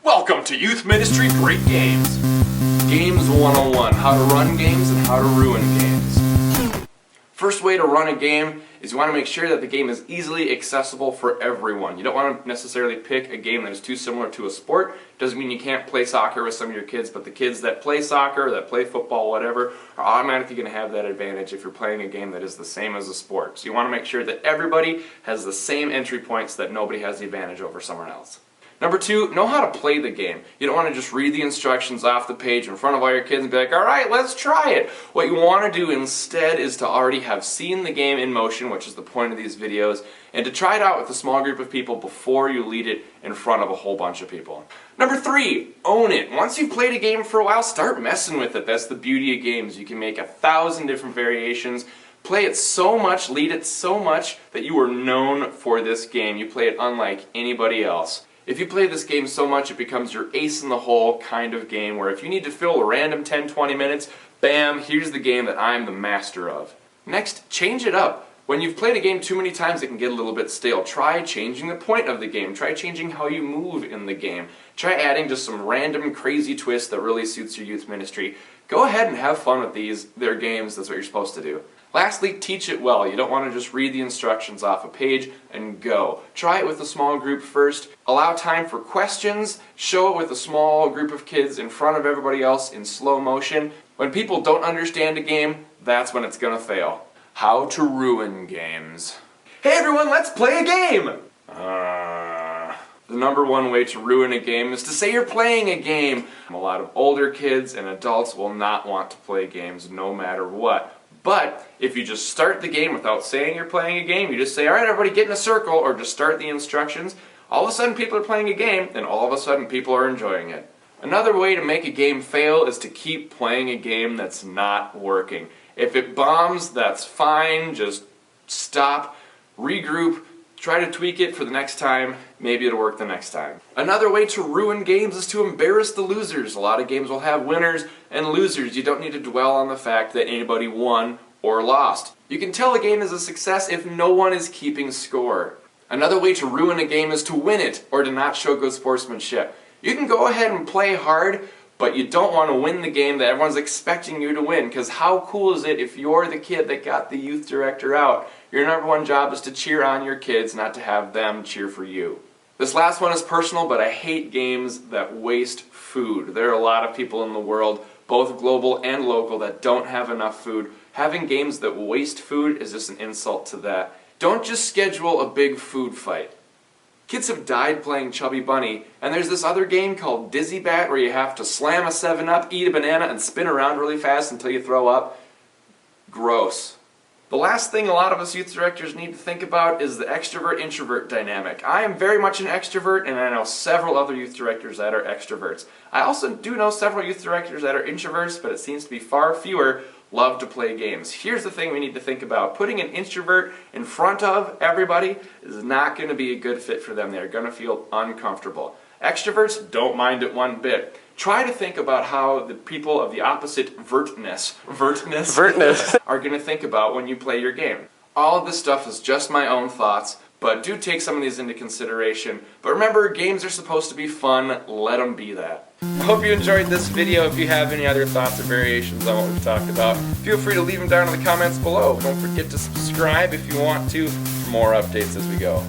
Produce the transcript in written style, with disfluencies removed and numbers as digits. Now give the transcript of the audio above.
Welcome to Youth Ministry Great Games. Games 101, how to run games and how to ruin games. First way to run a game is you want to make sure that the game is easily accessible for everyone. You don't want to necessarily pick a game that is too similar to a sport. Doesn't mean you can't play soccer with some of your kids, but the kids that play soccer, that play football, whatever, are automatically going to have that advantage if you're playing a game that is the same as a sport. So you want to make sure that everybody has the same entry points, that nobody has the advantage over someone else. Number two, know how to play the game. You don't want to just read the instructions off the page in front of all your kids and be like, all right, let's try it. What you want to do instead is to already have seen the game in motion, which is the point of these videos, and to try it out with a small group of people before you lead it in front of a whole bunch of people. Number three, own it. Once you've played a game for a while, start messing with it. That's the beauty of games. You can make 1,000 different variations. Play it so much, lead it so much, that you are known for this game. You play it unlike anybody else. If you play this game so much, it becomes your ace in the hole kind of game, where if you need to fill a random 10-20 minutes, bam, here's the game that I'm the master of. Next, change it up. When you've played a game too many times, it can get a little bit stale. Try changing the point of the game. Try changing how you move in the game. Try adding just some random crazy twist that really suits your youth ministry. Go ahead and have fun with their games. That's what you're supposed to do. Lastly, teach it well. You don't want to just read the instructions off a page and go. Try it with a small group first. Allow time for questions. Show it with a small group of kids in front of everybody else in slow motion. When people don't understand a game, that's when it's going to fail. How to ruin games. Hey everyone, let's play a game! The number one way to ruin a game is to say you're playing a game. A lot of older kids and adults will not want to play games no matter what. But if you just start the game without saying you're playing a game, you just say, all right, everybody get in a circle, or just start the instructions, all of a sudden people are playing a game, and all of a sudden people are enjoying it. Another way to make a game fail is to keep playing a game that's not working. If it bombs, that's fine. Just stop, regroup, try to tweak it for the next time. Maybe it'll work the next time. Another way to ruin games is to embarrass the losers. A lot of games will have winners and losers. You don't need to dwell on the fact that anybody won or lost. You can tell a game is a success if no one is keeping score. Another way to ruin a game is to win it, or to not show good sportsmanship. You can go ahead and play hard, but you don't want to win the game that everyone's expecting you to win, because how cool is it if you're the kid that got the youth director out? Your number one job is to cheer on your kids, not to have them cheer for you. This last one is personal, but I hate games that waste food. There are a lot of people in the world, both global and local, that don't have enough food. Having games that waste food is just an insult to that. Don't just schedule a big food fight. Kids have died playing Chubby Bunny, and there's this other game called Dizzy Bat where you have to slam a 7-Up, eat a banana, and spin around really fast until you throw up. Gross. The last thing a lot of us youth directors need to think about is the extrovert-introvert dynamic. I am very much an extrovert, and I know several other youth directors that are extroverts. I also do know several youth directors that are introverts, but it seems to be far fewer love to play games. Here's the thing we need to think about. Putting an introvert in front of everybody is not going to be a good fit for them. They're going to feel uncomfortable. Extroverts don't mind it one bit. Try to think about how the people of the opposite vertness are going to think about when you play your game. All of this stuff is just my own thoughts, but do take some of these into consideration. But remember, games are supposed to be fun. Let them be that. I hope you enjoyed this video. If you have any other thoughts or variations on what we've talked about, feel free to leave them down in the comments below. Don't forget to subscribe if you want to for more updates as we go.